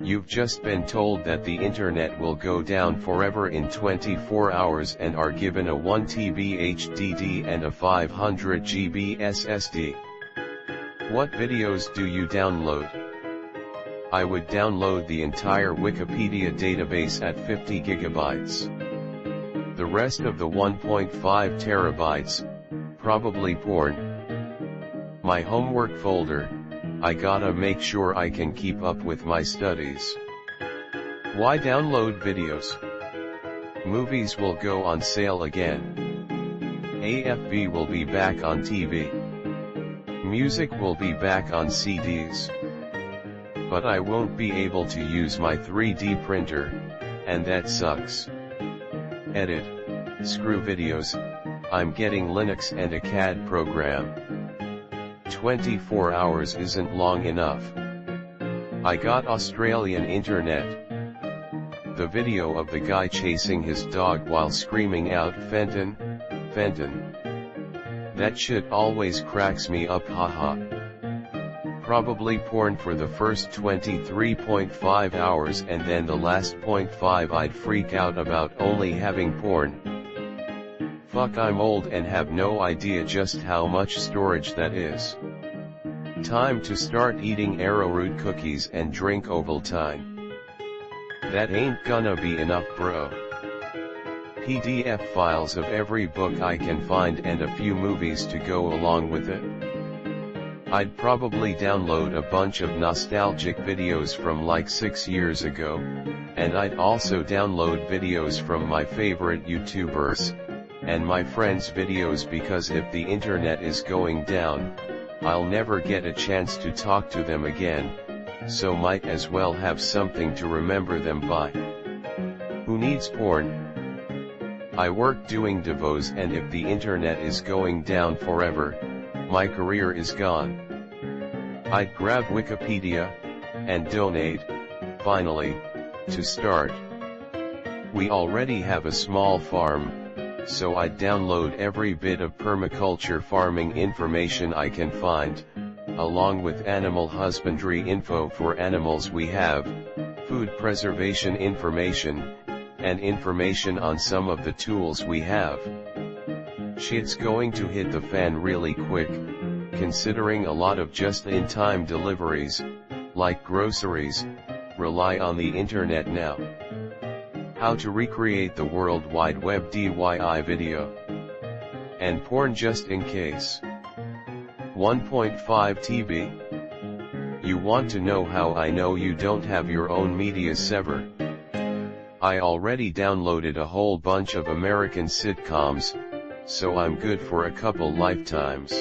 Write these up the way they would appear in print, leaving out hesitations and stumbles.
You've just been told that the internet will go down forever in 24 hours and are given a 1 TB HDD and a 500 GB SSD. What videos do you download? I would download the entire Wikipedia database at 50 gigabytes. The rest of the 1.5 terabytes, probably porn. My homework folder, I gotta make sure I can keep up with my studies. Why download videos? Movies will go on sale again. AFV will be back on TV. Music will be back on CDs. But I won't be able to use my 3D printer, and that sucks. Edit. Screw videos, I'm getting Linux and a CAD program. 24 hours isn't long enough. I got Australian internet. The video of the guy chasing his dog while screaming out Fenton, Fenton. That shit always cracks me up, haha. Probably porn for the first 23.5 hours and then the last 0.5 I'd freak out about only having porn. Fuck, I'm old and have no idea just how much storage that is. Time to start eating arrowroot cookies and drink Ovaltine. That ain't gonna be enough, bro. PDF files of every book I can find and a few movies to go along with it. I'd probably download a bunch of nostalgic videos from like 6 years ago, and I'd also download videos from my favorite YouTubers, and my friends' videos, because if the internet is going down, I'll never get a chance to talk to them again, so might as well have something to remember them by. Who needs porn? I work doing devos, and if the internet is going down forever, my career is gone. I'd grab Wikipedia, and donate, finally, to start. We already have a small farm, so I'd download every bit of permaculture farming information I can find, along with animal husbandry info for animals we have, food preservation information, and information on some of the tools we have. Shit's going to hit the fan really quick, considering a lot of just-in-time deliveries, like groceries, rely on the internet now. How to recreate the World Wide Web DIY video. And porn just in case. 1.5 TB? You want to know how I know you don't have your own media server? I already downloaded a whole bunch of American sitcoms, so I'm good for a couple lifetimes.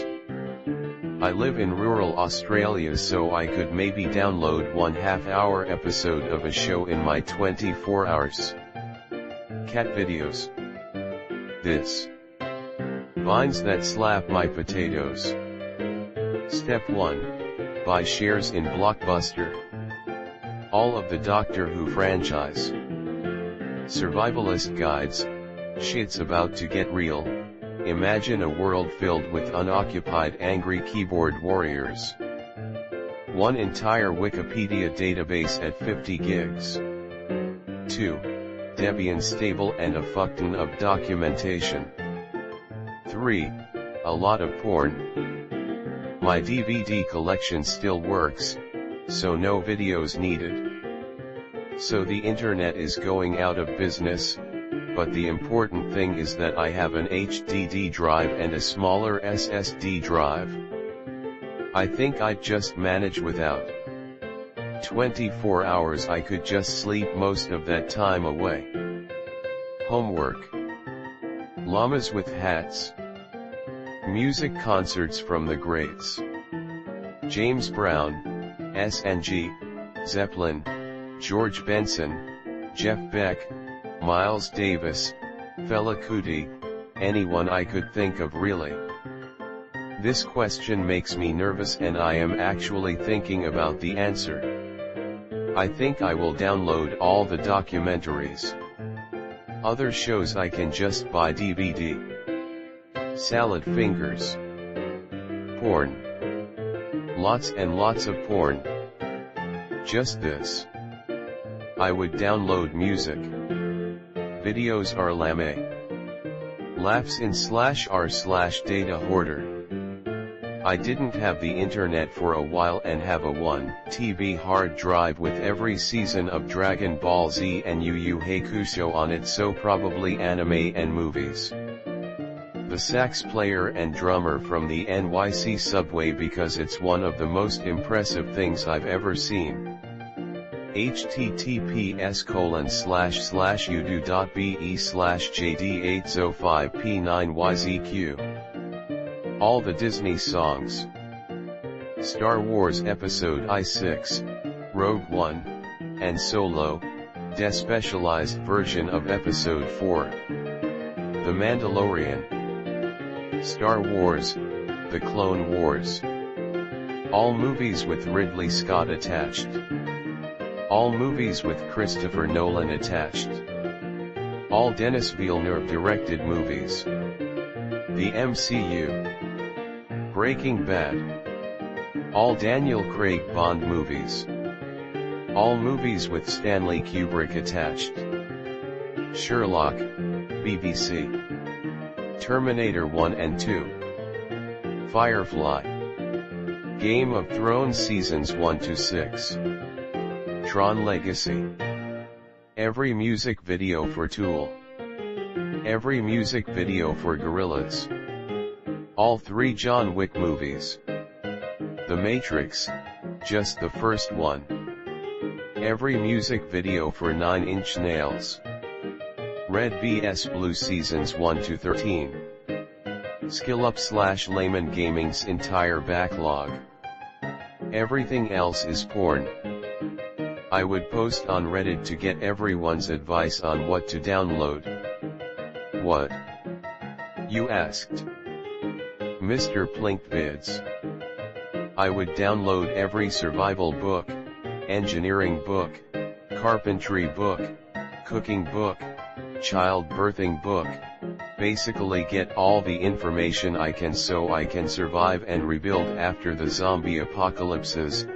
I live in rural Australia, so I could maybe download 1/2 hour episode of a show in my 24 hours. Cat videos. This. Vines that slap my potatoes. Step 1. Buy shares in Blockbuster. All of the Doctor Who franchise. Survivalist guides. Shit's about to get real. Imagine a world filled with unoccupied angry keyboard warriors. One entire Wikipedia database at 50 gigs. 2. Debian stable and a fuckton of documentation. 3. A lot of porn. My DVD collection still works, so no videos needed. So the internet is going out of business, but the important thing is that I have an HDD drive and a smaller SSD drive. I think I'd just manage without. 24 hours I could just sleep most of that time away. Homework. Llamas with hats. Music concerts from the greats. James Brown, SNG, Zeppelin, George Benson, Jeff Beck, Miles Davis, Fela Kuti, anyone I could think of really. This question makes me nervous and I am actually thinking about the answer. I think I will download all the documentaries. Other shows I can just buy DVD. Salad fingers. Porn. Lots and lots of porn. Just this. I would download music. Videos are lame. Laughs in /r/data hoarder. I didn't have the internet for a while and have a 1 TB hard drive with every season of Dragon Ball Z and Yu Yu Hakusho on it, so probably anime and movies. The sax player and drummer from the NYC subway because it's one of the most impressive things I've ever seen. https://udo.be/jd805p9yzq. All the Disney songs. Star Wars Episode I-6, Rogue One, and Solo, despecialized version of Episode 4. The Mandalorian. Star Wars, The Clone Wars. All movies with Ridley Scott attached. All movies with Christopher Nolan attached. All Denis Villeneuve directed movies. The MCU. Breaking Bad. All Daniel Craig Bond movies. All movies with Stanley Kubrick attached. Sherlock, BBC. Terminator 1 and 2. Firefly. Game of Thrones Seasons 1 to 6. Tron Legacy. Every music video for Tool. Every music video for Gorillaz. All 3 John Wick movies. The Matrix, just the first one. Every music video for 9 Inch Nails. Red vs Blue Seasons 1 to 13. SkillUp/Layman Gaming's entire backlog. Everything else is porn. I would post on Reddit to get everyone's advice on what to download. What? You asked. Mr. Plinkvids. I would download every survival book, engineering book, carpentry book, cooking book, childbirthing book, basically get all the information I can so I can survive and rebuild after the zombie apocalypses,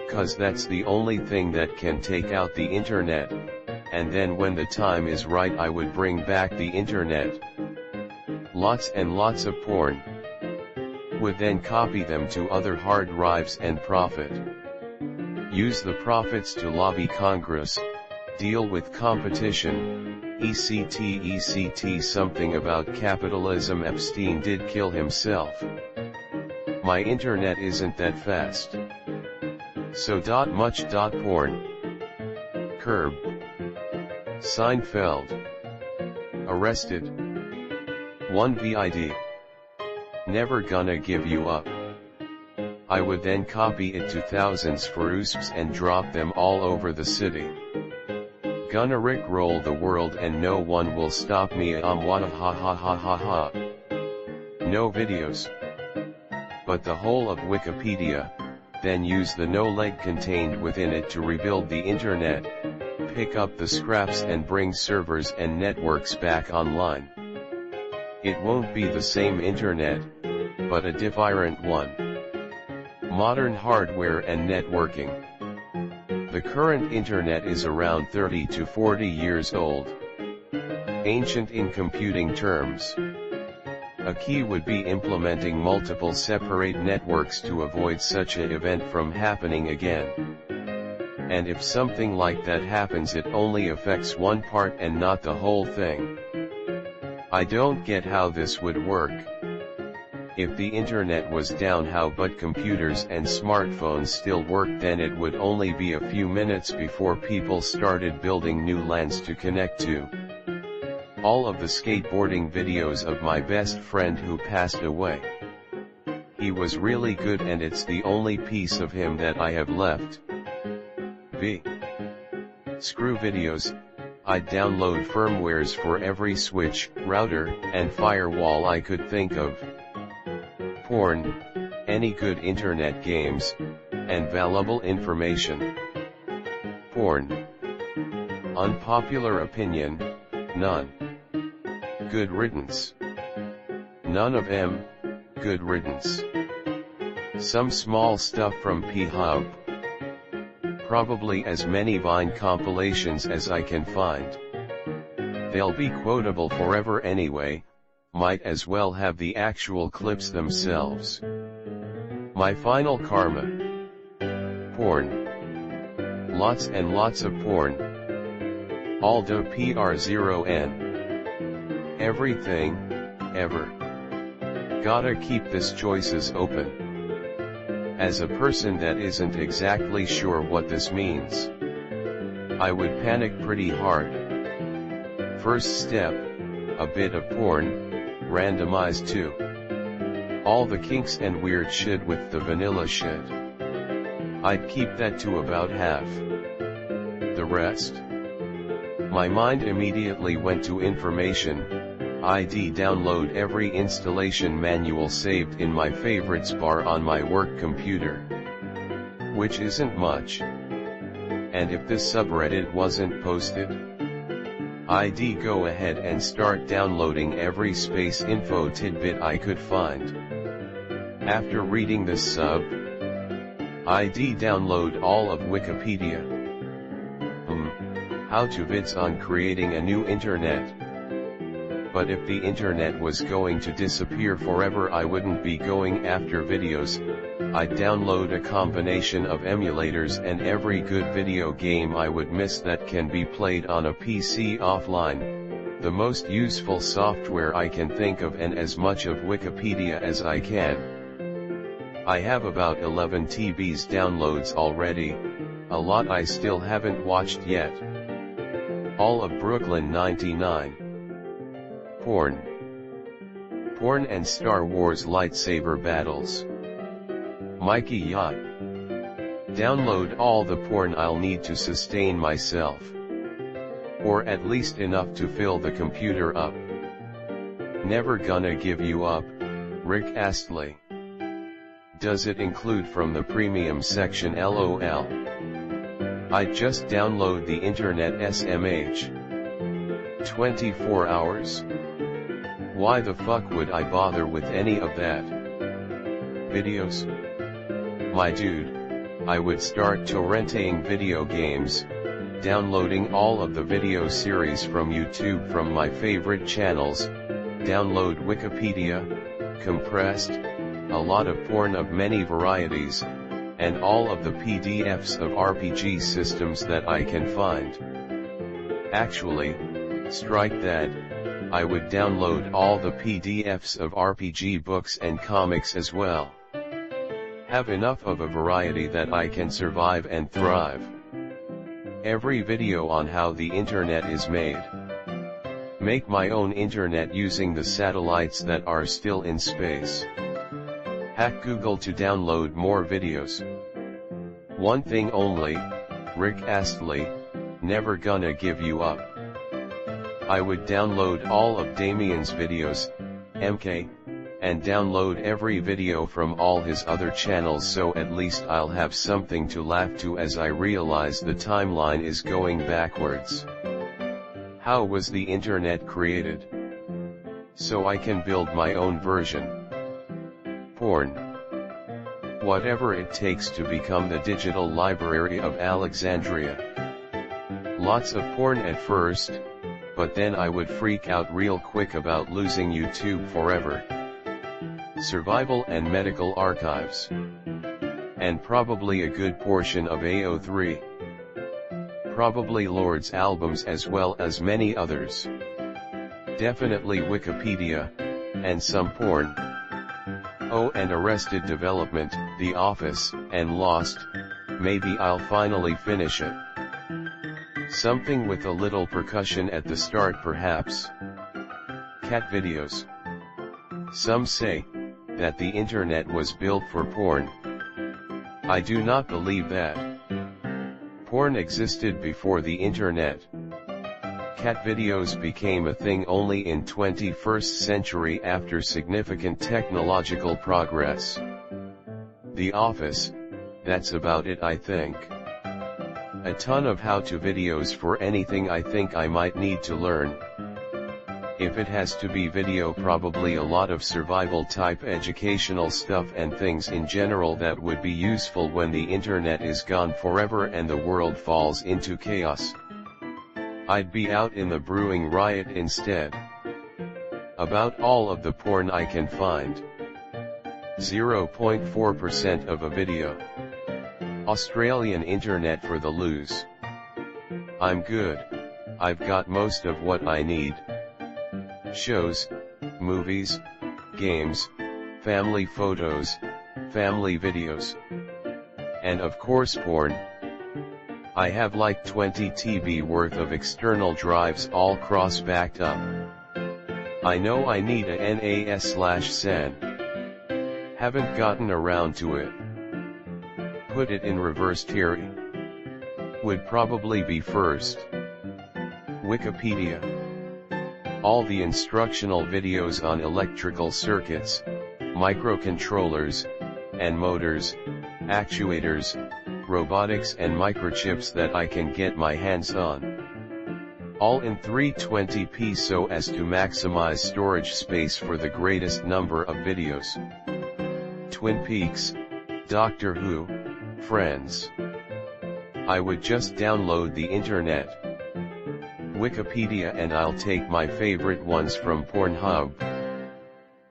cause that's the only thing that can take out the internet, and then when the time is right I would bring back the internet. Lots and lots of porn. Would then copy them to other hard drives and profit. Use the profits to lobby Congress, deal with competition, ECT something about capitalism. Epstein did kill himself. My internet isn't that fast. So much porn. Curb. Seinfeld. Arrested. 1 vid. Never gonna give you up. I would then copy it to thousands for USPs and drop them all over the city. Gonna rickroll the world and no one will stop me. Wada ha ha ha ha ha. No videos. But the whole of Wikipedia, then use the no leg contained within it to rebuild the internet, pick up the scraps and bring servers and networks back online. It won't be the same internet, but a different one. Modern hardware and networking. The current internet is around 30 to 40 years old. Ancient in computing terms. A key would be implementing multiple separate networks to avoid such an event from happening again. And if something like that happens, it only affects one part and not the whole thing. I don't get how this would work. If the internet was down, how but computers and smartphones still work? Then it would only be a few minutes before people started building new lands to connect to. All of the skateboarding videos of my best friend who passed away. He was really good and it's the only piece of him that I have left. V. Screw videos. I'd download firmwares for every switch, router, and firewall I could think of. Porn, any good internet games, and valuable information. Porn. Unpopular opinion, none. Good riddance. None of them, good riddance. Some small stuff from P-Hub. probably as many Vine compilations as I can find. They'll be quotable forever anyway, might as well have the actual clips themselves. My final karma. Porn. Lots and lots of porn. Aldo PR0N. Everything, ever. Gotta keep this choices open. As a person that isn't exactly sure what this means, I would panic pretty hard. First step, a bit of porn, randomized too. All the kinks and weird shit with the vanilla shit. I'd keep that to about half. The rest? My mind immediately went to information. ID download every installation manual saved in my favorites bar on my work computer. Which isn't much. And if this subreddit wasn't posted, I'd go ahead and start downloading every space info tidbit I could find. After reading this sub, I'd download all of Wikipedia. How-to vids on creating a new internet. But if the internet was going to disappear forever, I wouldn't be going after videos. I'd download a combination of emulators and every good video game I would miss that can be played on a PC offline, the most useful software I can think of, and as much of Wikipedia as I can. I have about 11 TBs downloads already, a lot I still haven't watched yet. All of Brooklyn 99. Porn. Porn and Star Wars lightsaber battles. Mikey Yacht. Download all the porn I'll need to sustain myself. Or at least enough to fill the computer up. Never gonna give you up, Rick Astley. Does it include from the premium section? LOL. I'd just download the internet SMH. 24 hours? Why the fuck would I bother with any of that? Videos? My dude, I would start torrenting video games, downloading all of the video series from YouTube from my favorite channels, download Wikipedia, compressed, a lot of porn of many varieties, and all of the PDFs of RPG systems that I can find. Actually, strike that, I would download all the PDFs of RPG books and comics as well. Have enough of a variety that I can survive and thrive. Every video on how the internet is made. Make my own internet using the satellites that are still in space. Hack Google to download more videos. One thing only, Rick Astley, never gonna give you up. I would download all of Damien's videos, MK, and download every video from all his other channels, so at least I'll have something to laugh to as I realize the timeline is going backwards. How was the internet created? So I can build my own version. Porn. Whatever it takes to become the digital library of Alexandria. Lots of porn at first, but then I would freak out real quick about losing YouTube forever. Survival and medical archives. And probably a good portion of AO3. Probably Lord's albums as well as many others. Definitely Wikipedia, and some porn. Oh, and Arrested Development, The Office, and Lost. Maybe I'll finally finish it. Something with a little percussion at the start perhaps. Cat videos. Some say that the internet was built for porn. I do not believe that. Porn existed before the internet. Cat videos became a thing only in 21st century after significant technological progress. The Office, that's about it I think. A ton of how-to videos for anything I think I might need to learn. If it has to be video, probably a lot of survival type educational stuff and things in general that would be useful when the internet is gone forever and the world falls into chaos. I'd be out in the brewing riot instead. About all of the porn I can find. 0.4% of a video. Australian internet for the lose. I'm good. I've got most of what I need. Shows, movies, games, family photos, family videos. And of course porn. I have like 20 TB worth of external drives all cross-backed up. I know I need a NAS/SAN. Haven't gotten around to it. Put it in reverse theory. Would probably be first. Wikipedia. All the instructional videos on electrical circuits, microcontrollers, and motors, actuators, robotics and microchips that I can get my hands on. All in 320p so as to maximize storage space for the greatest number of videos. Twin Peaks, Doctor Who, Friends. I would just download the internet. Wikipedia, and I'll take my favorite ones from Pornhub.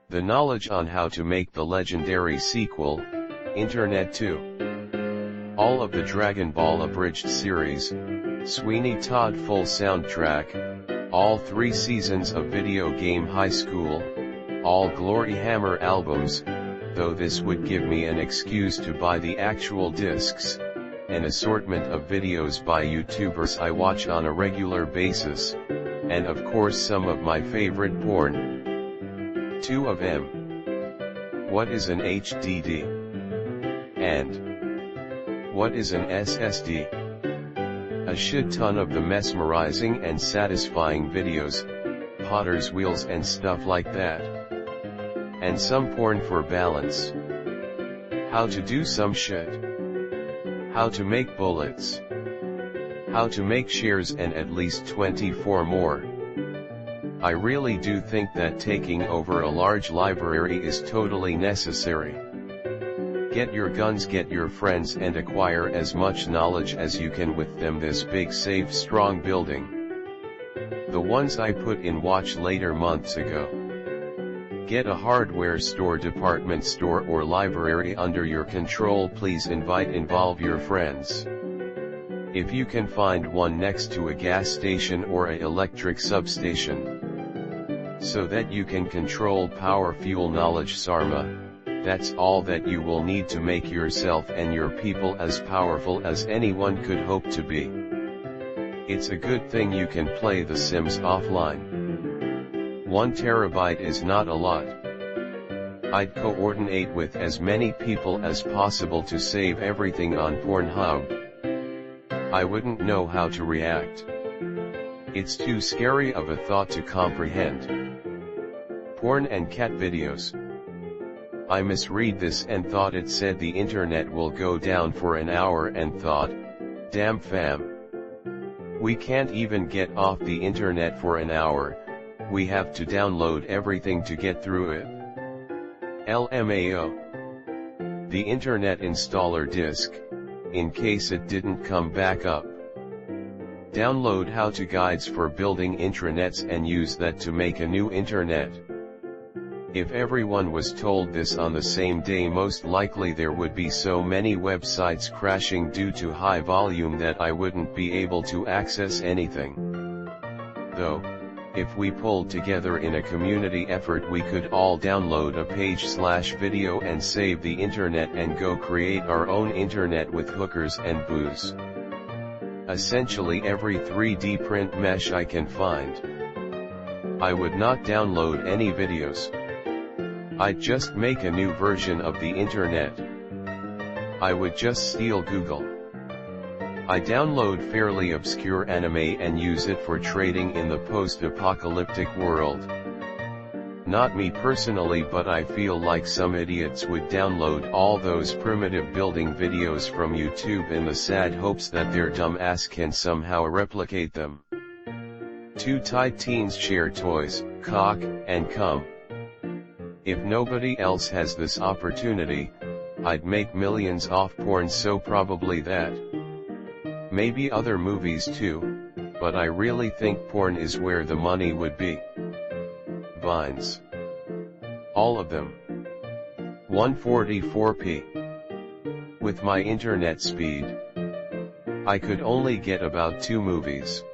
The knowledge on how to make the legendary sequel, Internet 2. All of the Dragon Ball abridged series, Sweeney Todd full soundtrack, all 3 seasons of Video Game High School, all Glory Hammer albums, though this would give me an excuse to buy the actual discs. An assortment of videos by YouTubers I watch on a regular basis, and of course some of my favorite porn. 2 of them. What is an HDD? And what is an SSD? A shit ton of the mesmerizing and satisfying videos, Potter's wheels and stuff like that. And some porn for balance. How to do some shit. How to make bullets. How to make shears and at least 24 more. I really do think that taking over a large library is totally necessary. Get your guns, get your friends, and acquire as much knowledge as you can with them. This big, safe, strong building. The ones I put in watch later months ago. Get a hardware store, department store or library under your control. Please involve your friends. If you can find one next to a gas station or a electric substation, so that you can control power, fuel, knowledge, Sarma, that's all that you will need to make yourself and your people as powerful as anyone could hope to be. It's a good thing you can play The Sims offline. 1 terabyte is not a lot. I'd coordinate with as many people as possible to save everything on Pornhub. I wouldn't know how to react. It's too scary of a thought to comprehend. Porn and cat videos. I misread this and thought it said the internet will go down for an hour and thought, damn fam. We can't even get off the internet for an hour. We have to download everything to get through it. LMAO. The Internet Installer Disk, in case it didn't come back up. Download how-to guides for building intranets and use that to make a new internet. If everyone was told this on the same day, most likely there would be so many websites crashing due to high volume that I wouldn't be able to access anything. Though, if we pulled together in a community effort, we could all download a page/video and save the internet and go create our own internet with hookers and booze. Essentially every 3D print mesh I can find. I would not download any videos. I'd just make a new version of the internet. I would just steal Google. I download fairly obscure anime and use it for trading in the post-apocalyptic world. Not me personally, but I feel like some idiots would download all those primitive building videos from YouTube in the sad hopes that their dumb ass can somehow replicate them. Two tight teens share toys, cock, and cum. If nobody else has this opportunity, I'd make millions off porn, so probably that. Maybe other movies too, but I really think porn is where the money would be. Vines. All of them. 144p. With my internet speed, I could only get about 2 movies.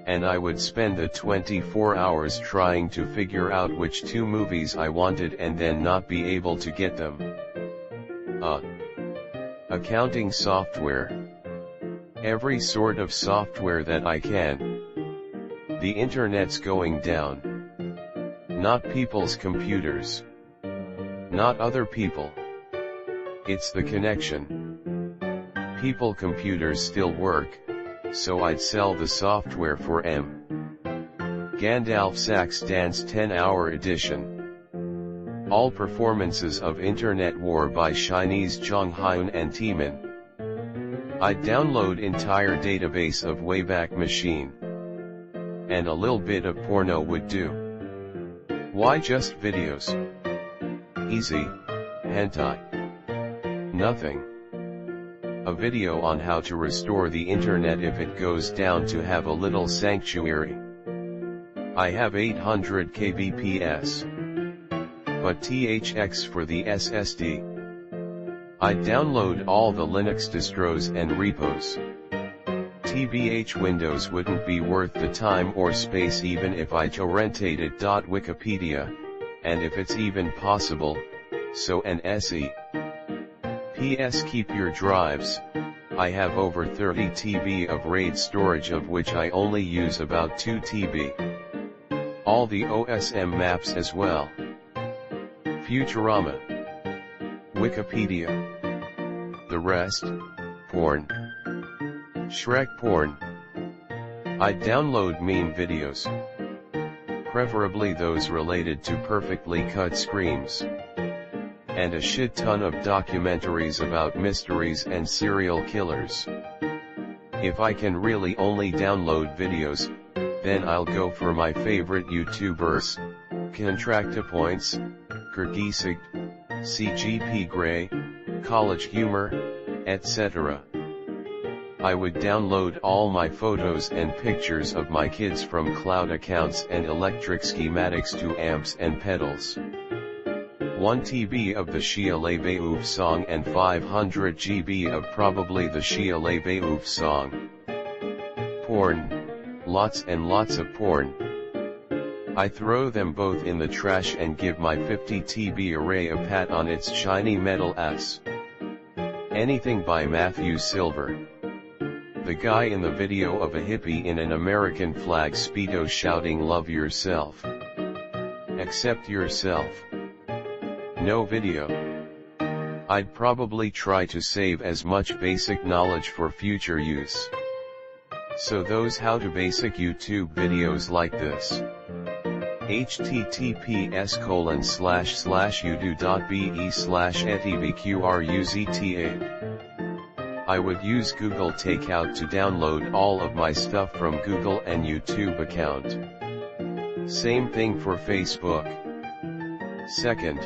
And I would spend the 24 hours trying to figure out which 2 movies I wanted and then not be able to get them. Accounting software. Every sort of software that I can. The internet's going down. Not people's computers. Not other people. It's the connection. People computers still work, so I'd sell the software for M. Gandalf Sachs Dance 10-hour edition. All performances of Internet War by Chinese Zhonghyun and Timin. I'd download entire database of Wayback Machine. And a little bit of porno would do. Why just videos? Easy, hentai. Nothing. A video on how to restore the internet if it goes down to have a little sanctuary. I have 800 kbps. But THX for the SSD. I'd download all the Linux distros and repos. TBH Windows wouldn't be worth the time or space even if I torrented it. Wikipedia, and if it's even possible, so an SE. PS keep your drives. I have over 30 TB of RAID storage, of which I only use about 2 TB. All the OSM maps as well. Futurama. Wikipedia. The rest, porn. Shrek porn. I'd download meme videos. Preferably those related to perfectly cut screams. And a shit ton of documentaries about mysteries and serial killers. If I can really only download videos, then I'll go for my favorite YouTubers, ContractaPoints, Kyrgyzstan, CGP Grey, College Humor, etc. I would download all my photos and pictures of my kids from cloud accounts and electric schematics to amps and pedals. 1 TB of the Shia Lebeouf song and 500 GB of probably the Shia Lebeouf song. Porn. Lots and lots of porn. I throw them both in the trash and give my 50 TB array a pat on its shiny metal ass. Anything by Matthew Silver. The guy in the video of a hippie in an American flag Speedo shouting "Love yourself. Accept yourself." No video. I'd probably try to save as much basic knowledge for future use. So those how to basic YouTube videos like this. https://youtube.be/etbqruzta. I would use Google Takeout to download all of my stuff from Google and YouTube account. Same thing for Facebook. Second,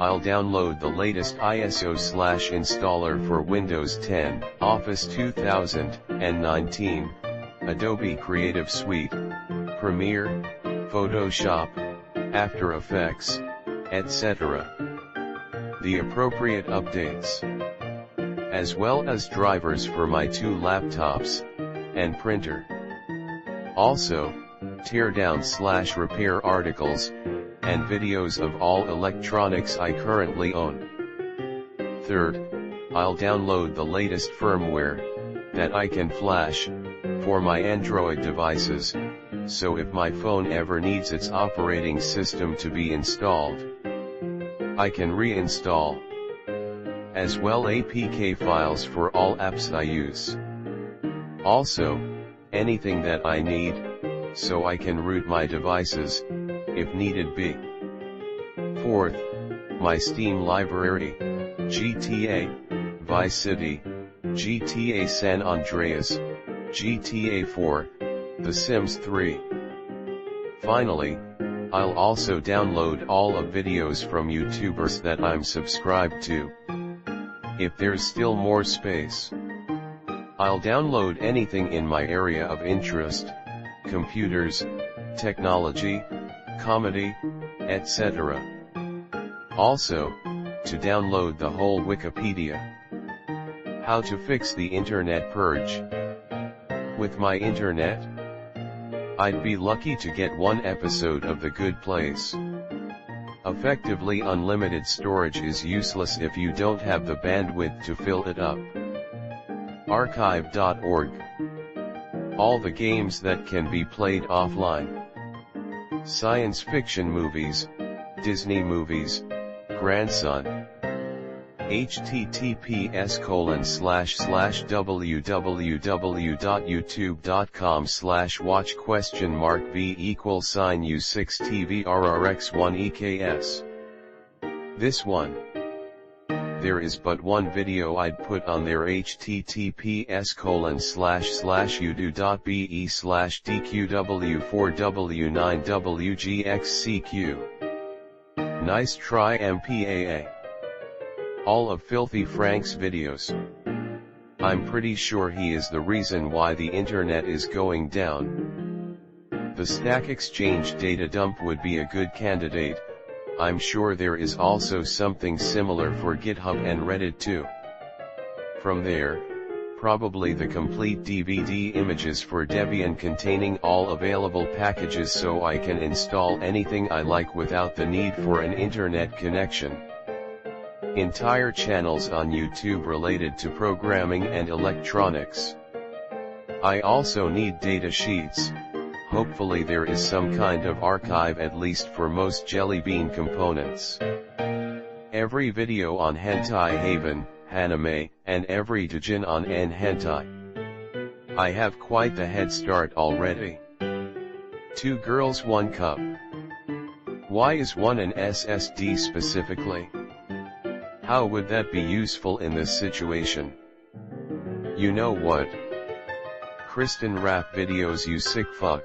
I'll download the latest ISO/installer for Windows 10, Office 2019, Adobe Creative Suite, Premiere, Photoshop, After Effects, etc. The appropriate updates. As well as drivers for my 2 laptops, and printer. Also, teardown/repair articles, and videos of all electronics I currently own. Third, I'll download the latest firmware, that I can flash, for my Android devices, so if my phone ever needs its operating system to be installed, I can reinstall. As well APK files for all apps I use. Also, anything that I need, so I can root my devices, if needed be. Fourth, my Steam library, GTA, Vice City, GTA San Andreas, GTA 4, The Sims 3. Finally, I'll also download all of videos from YouTubers that I'm subscribed to. If there's still more space, I'll download anything in my area of interest, computers, technology, comedy, etc. Also, to download the whole Wikipedia. How to fix the internet purge. With my internet, I'd be lucky to get one episode of The Good Place. Effectively, unlimited storage is useless if you don't have the bandwidth to fill it up. Archive.org. All the games that can be played offline. Science fiction movies, Disney movies, Grandson. https://www.youtube.com/watch?v=u6tvrrx1eks. This one. There is but one video I'd put on there, https://youtube.be/dqw4w9wgxcq. Nice try, MPAA. All of Filthy Frank's videos. I'm pretty sure he is the reason why the internet is going down. The Stack Exchange data dump would be a good candidate. I'm sure there is also something similar for GitHub and Reddit too. From there, probably the complete DVD images for Debian containing all available packages so I can install anything I like without the need for an internet connection. Entire channels on YouTube related to programming and electronics. I also need data sheets. Hopefully there is some kind of archive at least for most Jelly Bean components. Every video on Hentai Haven, Haname, and every Dojin on N-Hentai. I have quite the head start already. 2 girls 1 cup. Why is one an SSD specifically? How would that be useful in this situation? You know what? Kristen rap videos, you sick fuck.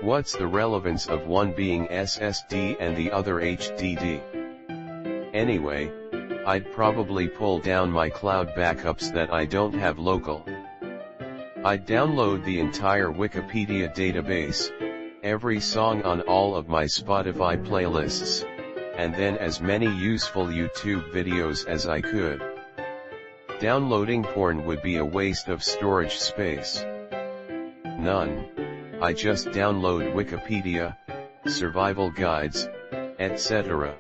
What's the relevance of one being SSD and the other HDD? Anyway, I'd probably pull down my cloud backups that I don't have local. I'd download the entire Wikipedia database, every song on all of my Spotify playlists, and then as many useful YouTube videos as I could. Downloading porn would be a waste of storage space. None. I just download Wikipedia, survival guides, etc.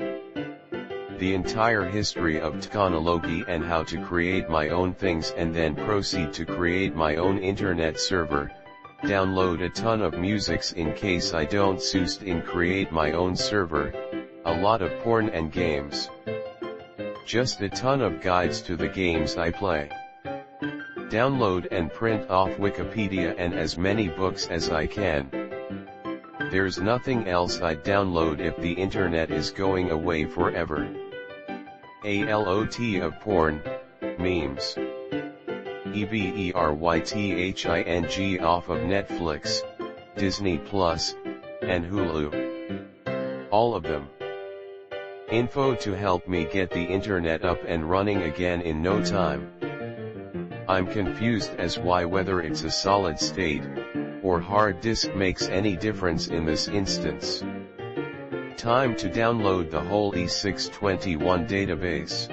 The entire history of technology and how to create my own things, and then proceed to create my own internet server, download a ton of musics in case I don't succeed in create my own server, a lot of porn and games. Just a ton of guides to the games I play. Download and print off Wikipedia and as many books as I can. There's nothing else I'd download if the internet is going away forever. A lot of porn, memes. Everything off of Netflix, Disney Plus, and Hulu. All of them. Info to help me get the internet up and running again in no time. I'm confused as why whether it's a solid state, or hard disk makes any difference in this instance. Time to download the whole E621 database.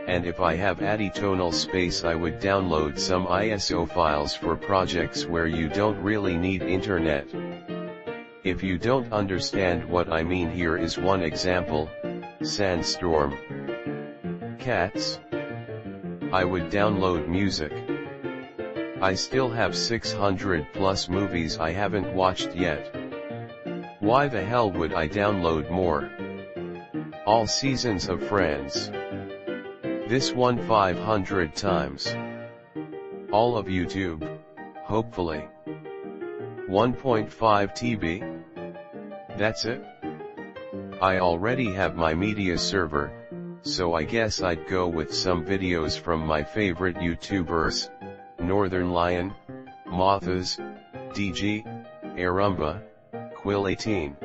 And if I have additional space, I would download some ISO files for projects where you don't really need internet. If you don't understand what I mean, here is one example: Sandstorm. Cats. I would download music. I still have 600 plus movies I haven't watched yet. Why the hell would I download more? All seasons of Friends. This one 500 times. All of YouTube, hopefully. 1.5 TB? That's it? I already have my media server, so I guess I'd go with some videos from my favorite YouTubers, Northern Lion, Mothas, DG, Arumba, Quill 18.